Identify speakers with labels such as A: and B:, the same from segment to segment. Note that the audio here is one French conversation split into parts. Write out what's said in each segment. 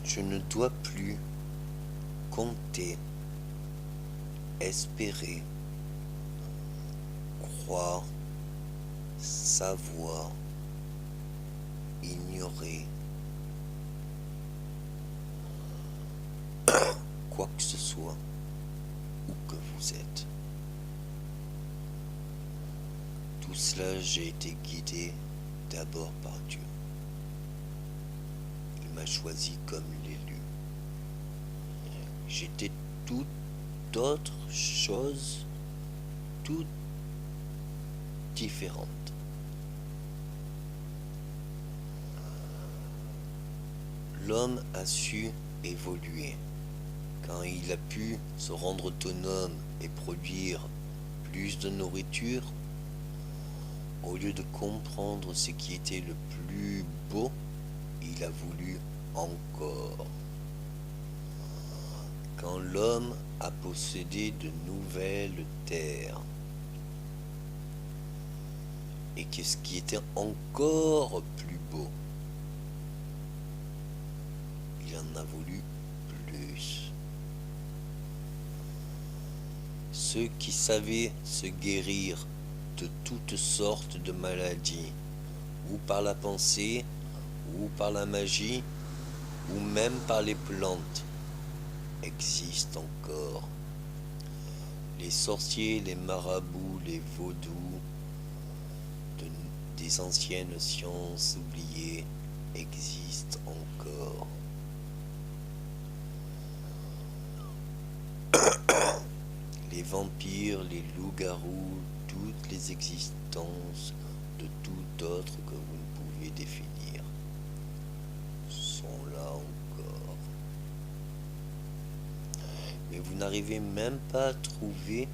A: Je ne dois plus compter, espérer, croire, savoir, ignorer quoi que ce soit où que vous êtes. Tout cela, j'ai été guidé d'abord par Dieu. Il m'a choisi comme l'élu. J'étais toute autre chose, toute différente. L'homme a su évoluer quand il a pu se rendre autonome et produire plus de nourriture. Au lieu de comprendre ce qui était le plus beau, il a voulu encore. Quand l'homme a possédé de nouvelles terres, et que ce qui était encore plus beau, il en a voulu plus. Ceux qui savaient se guérir de toutes sortes de maladies, ou par la pensée, ou par la magie, ou même par les plantes, existent encore. Les sorciers, les marabouts, les vaudous, des anciennes sciences oubliées existent encore. Les vampires, les loups-garous, toutes les existences de tout autre que vous ne pouvez définir sont là encore. Mais vous n'arrivez même pas à trouver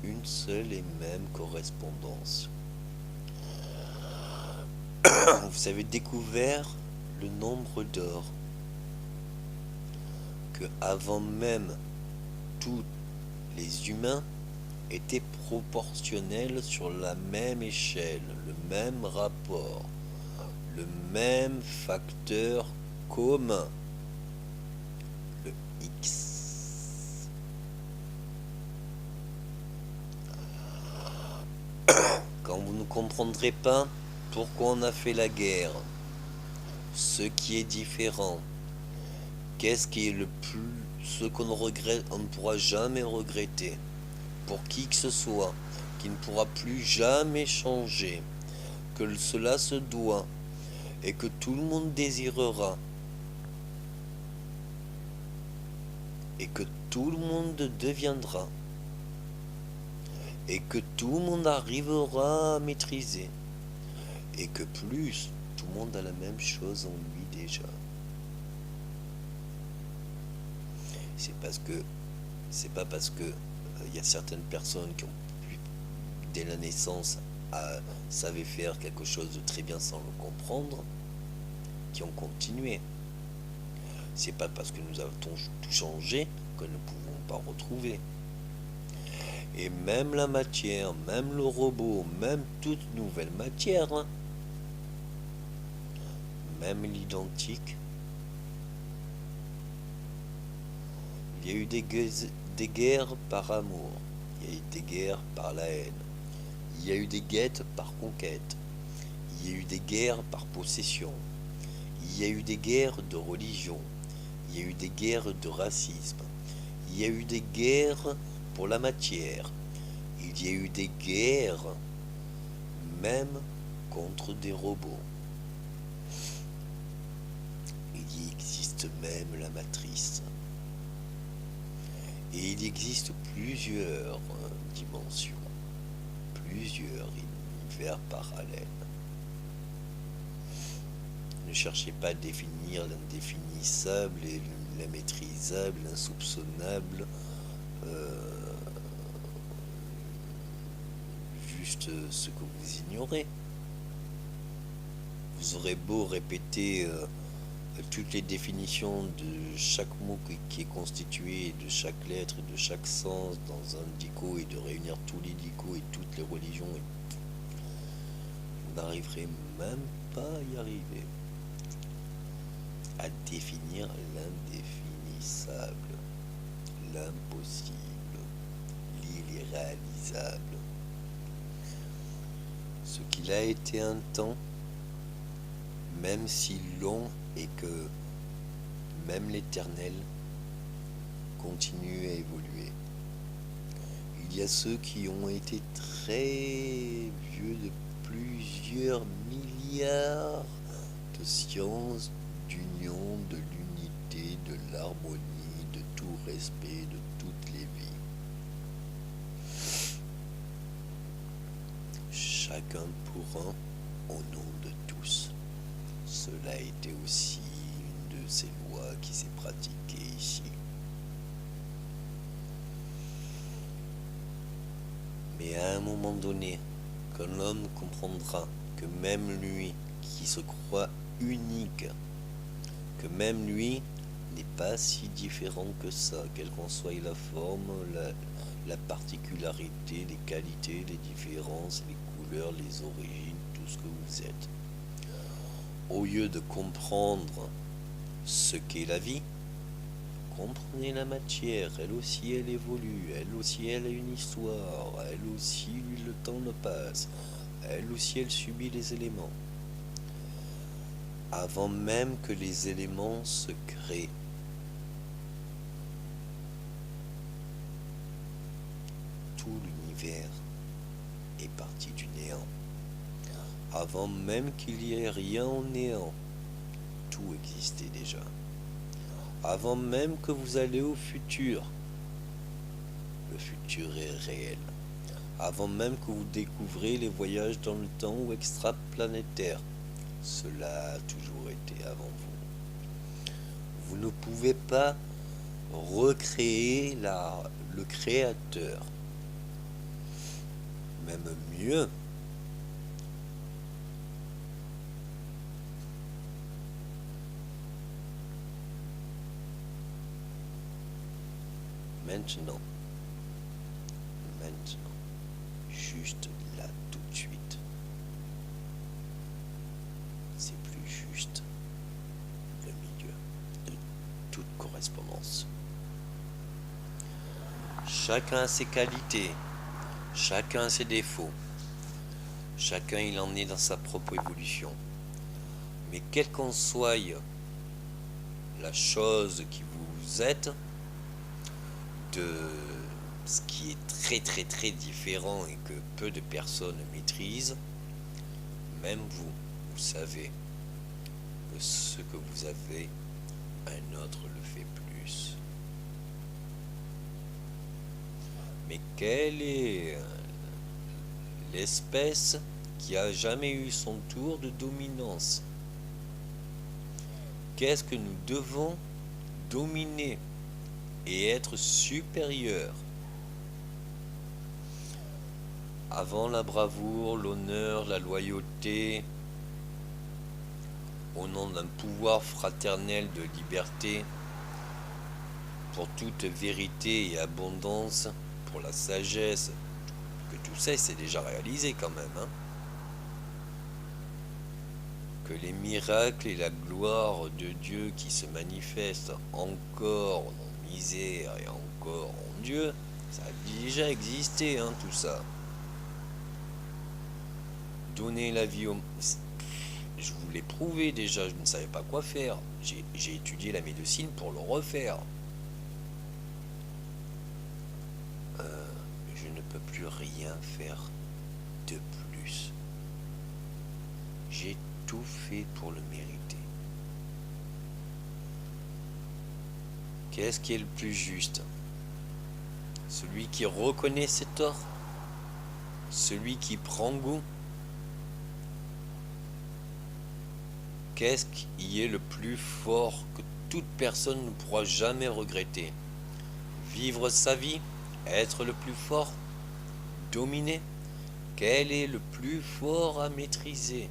A: une seule et même correspondance. Vous avez découvert le nombre d'or que avant même tous les humains étaient proportionnels sur la même échelle, le même rapport, le même facteur commun, le X. Quand vous ne comprendrez pas pourquoi on a fait la guerre, ce qui est différent, qu'est-ce qui est le plus, ce qu'on regrette, on ne pourra jamais regretter, pour qui que ce soit, qui ne pourra plus jamais changer, que cela se doit, et que tout le monde désirera, et que tout le monde deviendra, et que tout le monde arrivera à maîtriser, et que plus, tout le monde a la même chose en lui déjà. C'est pas parce que il y a certaines personnes qui ont pu, dès la naissance, savaient faire quelque chose de très bien sans le comprendre, qui ont continué. C'est pas parce que nous avons tout changé que nous ne pouvons pas retrouver. Et même la matière, même le robot, même toute nouvelle matière, hein, même l'identique, il y a eu des guerres par amour, il y a eu des guerres par la haine, il y a eu des guettes par conquête, il y a eu des guerres par possession, il y a eu des guerres de religion, il y a eu des guerres de racisme, il y a eu des guerres pour la matière, il y a eu des guerres même contre des robots. Il existe même la matrice. Et il existe plusieurs dimensions, plusieurs univers parallèles. Ne cherchez pas à définir l'indéfinissable et l'immaîtrisable, l'insoupçonnable, juste ce que vous ignorez. Vous aurez beau répéter toutes les définitions de chaque mot qui est constitué, de chaque lettre et de chaque sens dans un dico, et de réunir tous les dicos et toutes les religions, vous n'arriverez même pas à y arriver. à définir l'indéfinissable, l'impossible, l'irréalisable. Ce qu'il a été un temps, même si long et que même l'éternel continue à évoluer. Il y a ceux qui ont été très vieux de plusieurs milliards de sciences, d'union, de l'unité, de l'harmonie, de tout respect, de toutes les vies. Chacun pour un, au nom de tous. Cela a été aussi une de ces lois qui s'est pratiquée ici. Mais à un moment donné, quand l'homme comprendra que même lui, qui se croit unique, que même lui n'est pas si différent que ça, quelle qu'en soit la forme, la particularité, les qualités, les différences, les couleurs, les origines, tout ce que vous êtes. Au lieu de comprendre ce qu'est la vie, comprenez la matière, elle aussi elle évolue, elle aussi elle a une histoire, elle aussi le temps ne passe, elle aussi elle subit les éléments. Avant même que les éléments se créent, tout l'univers est parti du néant. Avant même qu'il y ait rien en néant, tout existait déjà. Avant même que vous allez au futur, le futur est réel. Avant même que vous découvrez les voyages dans le temps ou extraplanétaires, cela a toujours été avant vous. Vous ne pouvez pas recréer le créateur. Même mieux, maintenant, juste là, tout de suite. C'est plus juste le milieu de toute correspondance. Chacun a ses qualités, chacun a ses défauts, chacun il en est dans sa propre évolution. Mais quelle qu'en soit la chose qui vous êtes, de ce qui est très différent et que peu de personnes maîtrisent, même vous savez que ce que vous avez, un autre le fait plus. Mais quelle est l'espèce qui a jamais eu son tour de dominance? Qu'est-ce que nous devons dominer et être supérieur? Avant la bravoure, l'honneur, la loyauté, au nom d'un pouvoir fraternel de liberté, pour toute vérité et abondance, pour la sagesse, que tout ça c'est déjà réalisé quand même, hein? Que les miracles et la gloire de Dieu qui se manifestent encore en misère et encore en Dieu, ça a déjà existé, hein, tout ça. Donner la vie au... Je vous l'ai prouvé déjà, je ne savais pas quoi faire. J'ai étudié la médecine pour le refaire. Je ne peux plus rien faire de plus. J'ai tout fait pour le mériter. Qu'est-ce qui est le plus juste? Celui qui reconnaît ses torts? Celui qui prend goût? Qu'est-ce qui est le plus fort que toute personne ne pourra jamais regretter? Vivre sa vie? Être le plus fort? Dominer? Quel est le plus fort à maîtriser?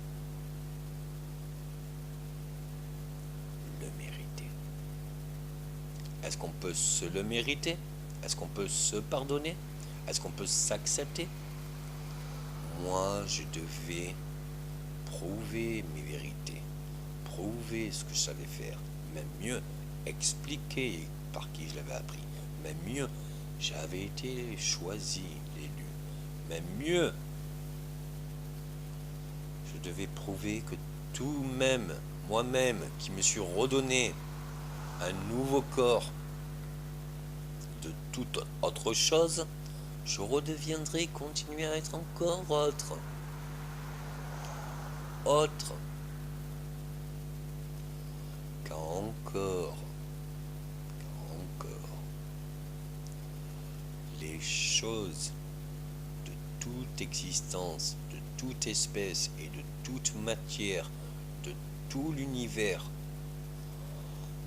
A: Le mériter. Est-ce qu'on peut se le mériter? Est-ce qu'on peut se pardonner? Est-ce qu'on peut s'accepter? Moi, je devais prouver mes vérités, prouver ce que je savais faire, même mieux, expliqué par qui je l'avais appris, même mieux, j'avais été choisi, l'élu, même mieux, je devais prouver que tout même, moi-même, qui me suis redonné un nouveau corps de toute autre chose, je redeviendrai continuer à être encore autre, qu'encore, les choses de toute existence, de toute espèce et de toute matière, de tout l'univers,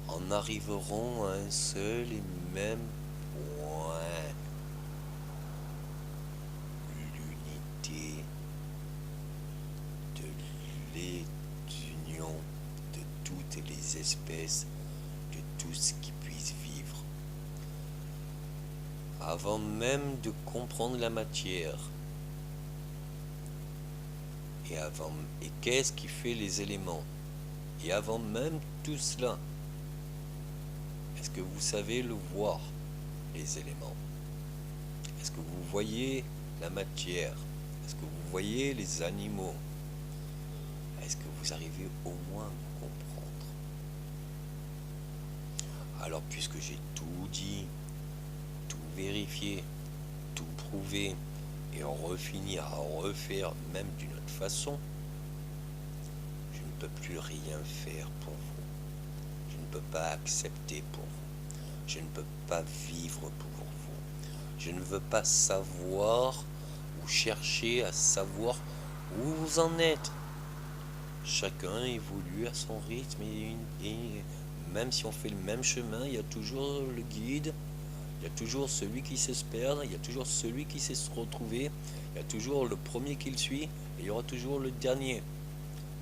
A: en arriveront à un seul et même point, l'unité de l'union de toutes les espèces, de tout ce qui puisse vivre. Avant même de comprendre la matière, et qu'est-ce qui fait les éléments, et avant même tout cela, est-ce que vous savez le voir, les éléments? Est-ce que vous voyez la matière? Est-ce que vous voyez les animaux? Est-ce que vous arrivez au moins à me comprendre? Alors, puisque j'ai tout dit, tout vérifié, tout prouvé, et on refinit à refaire même d'une autre façon, je ne peux plus rien faire pour vous. Je ne peux pas accepter pour vous. Je ne peux pas vivre pour vous. Je ne veux pas savoir ou chercher à savoir où vous en êtes. Chacun évolue à son rythme et même si on fait le même chemin, il y a toujours le guide, il y a toujours celui qui sait se perdre, il y a toujours celui qui sait se retrouver, il y a toujours le premier qui le suit, et il y aura toujours le dernier.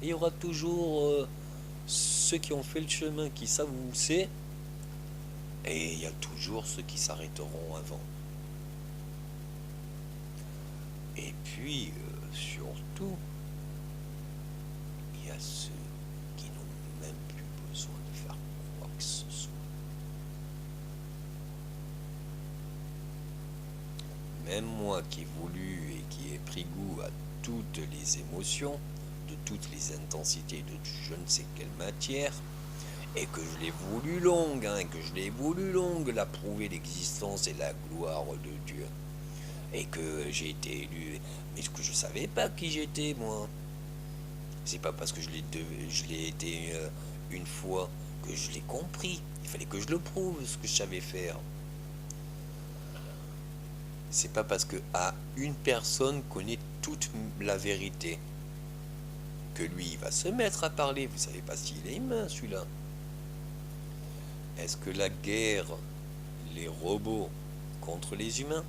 A: Et il y aura toujours ceux qui ont fait le chemin, qui savent où c'est, et il y a toujours ceux qui s'arrêteront avant. Et puis, surtout, il y a ceux qui n'ont même plus besoin de faire quoi que ce soit. Même moi qui ai voulu et qui ai pris goût à toutes les émotions, de toutes les intensités, de je ne sais quelle matière, et que je l'ai voulu longue, la prouver l'existence et la gloire de Dieu, et que j'ai été élu, mais que je savais pas qui j'étais, moi. C'est pas parce que je l'ai été une fois que je l'ai compris. Il fallait que je le prouve, ce que je savais faire. C'est pas parce que une personne connaît toute la vérité que lui, il va se mettre à parler. Vous savez pas s'il est humain, celui-là. Est-ce que la guerre, les robots contre les humains,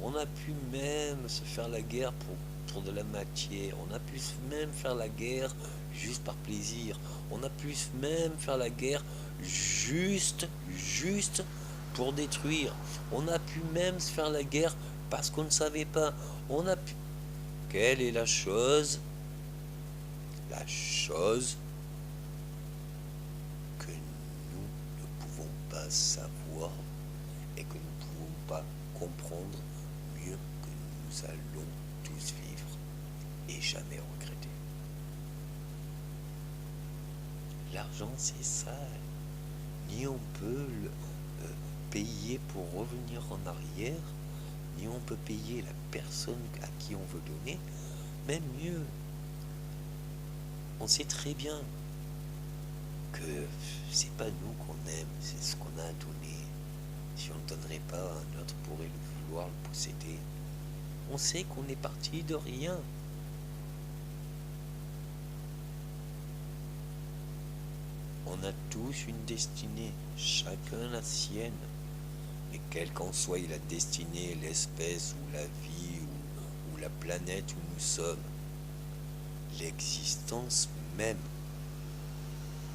A: on a pu même se faire la guerre pour de la matière. On a pu même faire la guerre juste par plaisir. On a pu même faire la guerre juste pour détruire. On a pu même se faire la guerre parce qu'on ne savait pas. On a pu... Quelle est la chose? La chose que nous ne pouvons pas savoir et que nous ne pouvons pas comprendre mieux que nous allons tous vivre et jamais regretter. L'argent, c'est ça. Ni on peut le payer pour revenir en arrière, ni on peut payer la personne à qui on veut donner. Même mieux, on sait très bien que c'est pas nous qu'on aime, c'est ce qu'on a à donner. Si on ne donnerait pas, un autre pourrait le vouloir, le posséder. On sait qu'on est parti de rien. On a tous une destinée, chacun la sienne. Et quelle qu'en soit la destinée, l'espèce ou la vie ou la planète où nous sommes, l'existence même,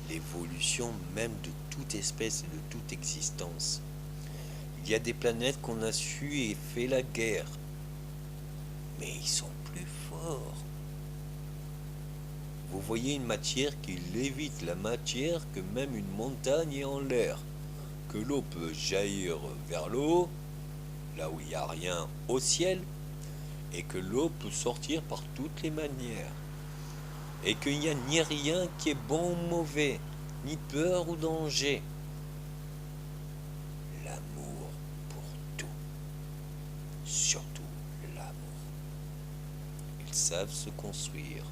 A: l'évolution même de toute espèce et de toute existence. Il y a des planètes qu'on a su et fait la guerre, mais ils sont plus forts. vous voyez une matière qui lévite la matière, que même une montagne est en l'air, que l'eau peut jaillir vers le haut, là où il n'y a rien au ciel, et que l'eau peut sortir par toutes les manières, et qu'il n'y a ni rien qui est bon ou mauvais, ni peur ou danger. L'amour pour tout, surtout l'amour. Ils savent se construire,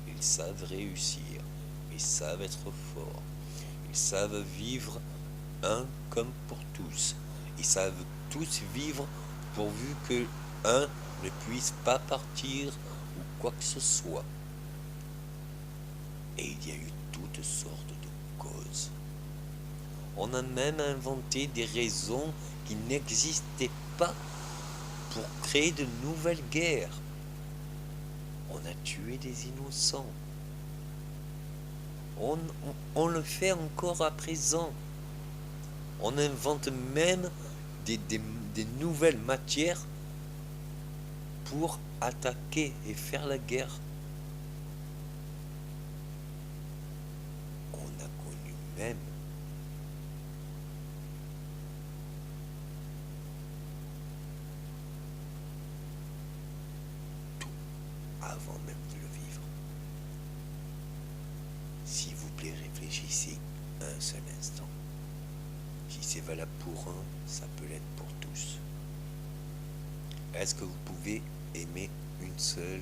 A: ils savent réussir, ils savent être forts, ils savent vivre un comme pour tous. Ils savent tous vivre pourvu que un ne puisse pas partir ou quoi que ce soit. Et il y a eu toutes sortes de causes. On a même inventé des raisons qui n'existaient pas pour créer de nouvelles guerres. On a tué des innocents. On le fait encore à présent. On invente même des nouvelles matières pour attaquer et faire la guerre. On a connu même tout avant même de le vivre. S'il vous plaît, réfléchissez un seul instant. Si c'est valable pour un, ça peut l'être pour tous. Est-ce que vous pouvez aimer une seule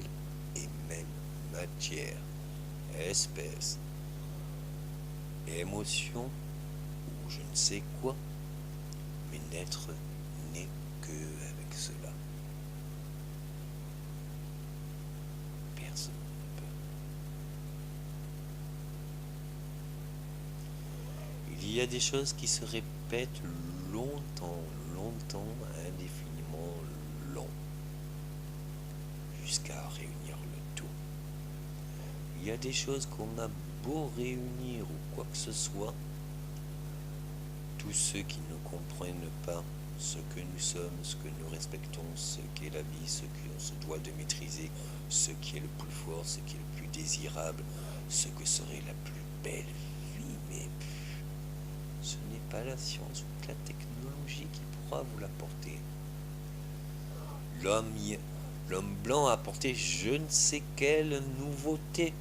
A: et même matière, espèce, émotion ou je ne sais quoi, mais n'être né que avec cela? Personne ne peut. Il y a des choses qui se répètent longtemps, indéfiniment long, jusqu'à réunir le tout. Il y a des choses qu'on a beau réunir ou quoi que ce soit, tous ceux qui ne comprennent pas ce que nous sommes, ce que nous respectons, ce qu'est la vie, ce qu'on se doit de maîtriser, ce qui est le plus fort, ce qui est le plus désirable, ce que serait la plus belle vie, mais ce n'est pas la science ou la technologie qui pourra vous l'apporter. L'homme blanc a apporté je ne sais quelle nouveauté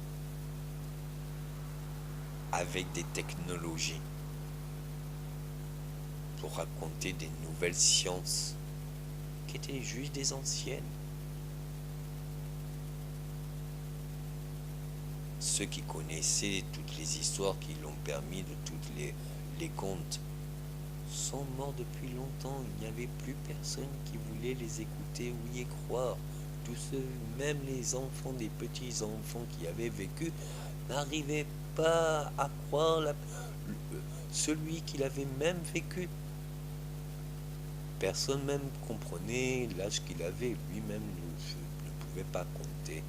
A: avec des technologies pour raconter des nouvelles sciences qui étaient juste des anciennes. Ceux qui connaissaient toutes les histoires qui l'ont permis de toutes les contes sont morts depuis longtemps. Il n'y avait plus personne qui voulait les écouter ou y croire. Tous ceux, même les enfants, des petits-enfants qui avaient vécu, n'arrivaient pas à croire celui qu'il avait même vécu. Personne même comprenait l'âge qu'il avait. Lui-même ne pouvait pas compter.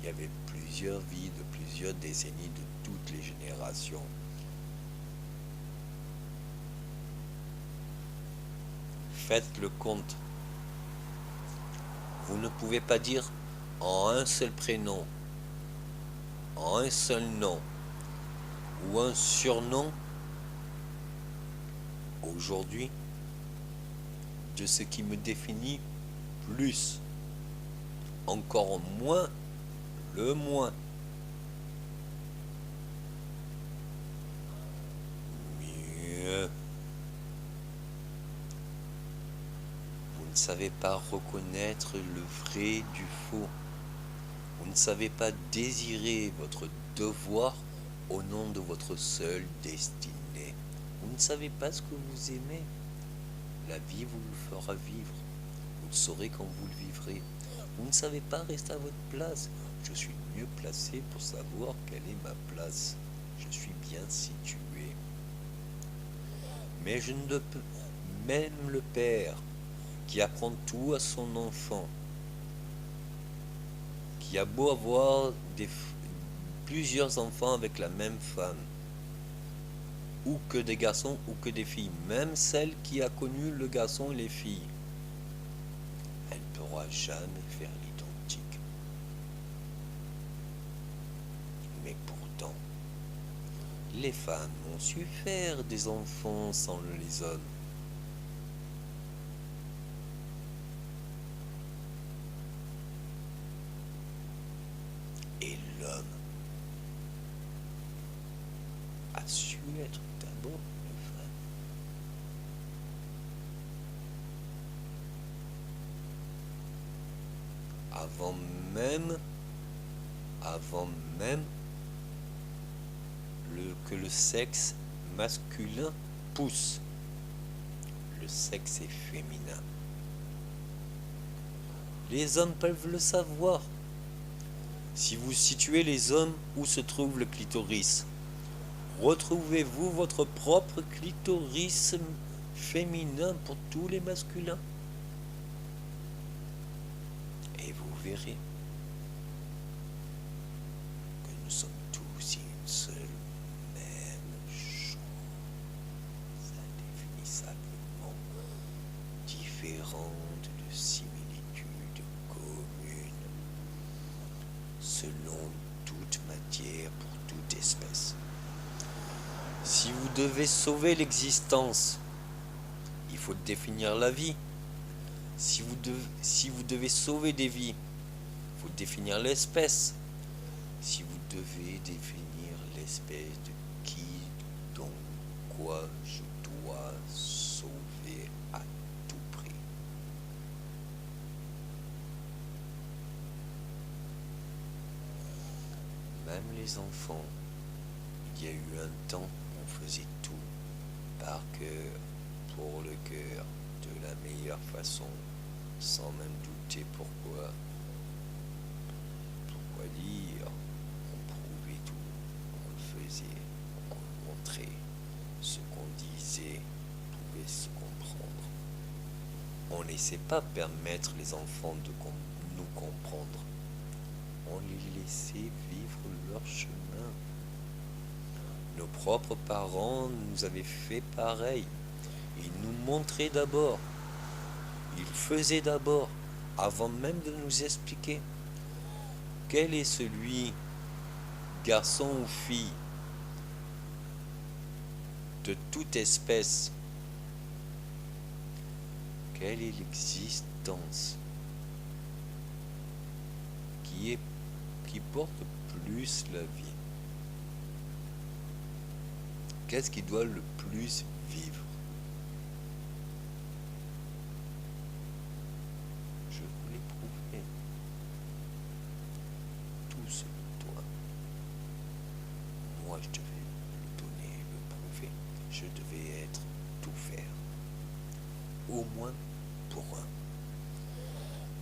A: Il y avait plusieurs vies de plusieurs décennies de toutes les générations. Faites le compte. Vous ne pouvez pas dire en un seul prénom, en un seul nom ou un surnom aujourd'hui de ce qui me définit plus, encore moins le moins. Mieux. Vous ne savez pas reconnaître le vrai du faux. Vous ne savez pas désirer votre devoir au nom de votre seule destinée. Vous ne savez pas ce que vous aimez. La vie vous le fera vivre. Vous le saurez quand vous le vivrez. Vous ne savez pas rester à votre place. Je suis mieux placé pour savoir quelle est ma place. Je suis bien situé. Mais je ne peux. Même le père qui apprend tout à son enfant, qui a beau avoir plusieurs enfants avec la même femme, ou que des garçons ou que des filles, même celle qui a connu le garçon et les filles, elle ne pourra jamais faire l'identique. Mais pour Les femmes ont su faire des enfants sans les hommes. Et l'homme a su être d'abord une femme. Avant même que le sexe masculin pousse, le sexe est féminin. Les hommes peuvent le savoir. Si vous situez les hommes où se trouve le clitoris, retrouvez-vous votre propre clitoris féminin pour tous les masculins. Et vous verrez que nous sommes tous une seule même chose, indéfinissablement différente de similitudes communes, selon toute matière pour toute espèce. Si vous devez sauver l'existence, il faut définir la vie. Si vous devez sauver des vies, il faut définir l'espèce. Si vous devez définir l'espèce de qui, donc, quoi je dois sauver à tout prix. Même les enfants, il y a eu un temps où on faisait tout par cœur, pour le cœur, de la meilleure façon, sans même douter pourquoi dire, on prouvait tout, on le faisait, on montrait, ce qu'on disait pouvait se comprendre. On ne laissait pas permettre les enfants de nous comprendre, on les laissait vivre leur chemin. Nos propres parents nous avaient fait pareil, ils nous montraient d'abord, ils faisaient d'abord, avant même de nous expliquer. Quel est celui, garçon ou fille, de toute espèce? Quelle est l'existence qui porte plus la vie? Qu'est-ce qui doit le plus vivre? Je vous l'ai prouvé. Tout ce toi. Moi, je devais le donner, le prouver. Je devais tout faire. Au moins pour un.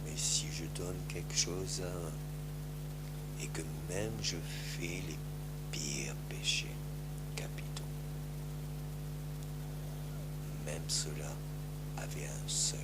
A: Mais si je donne quelque chose à un, et que même je fais les pires péchés capitaux, même cela avait un seul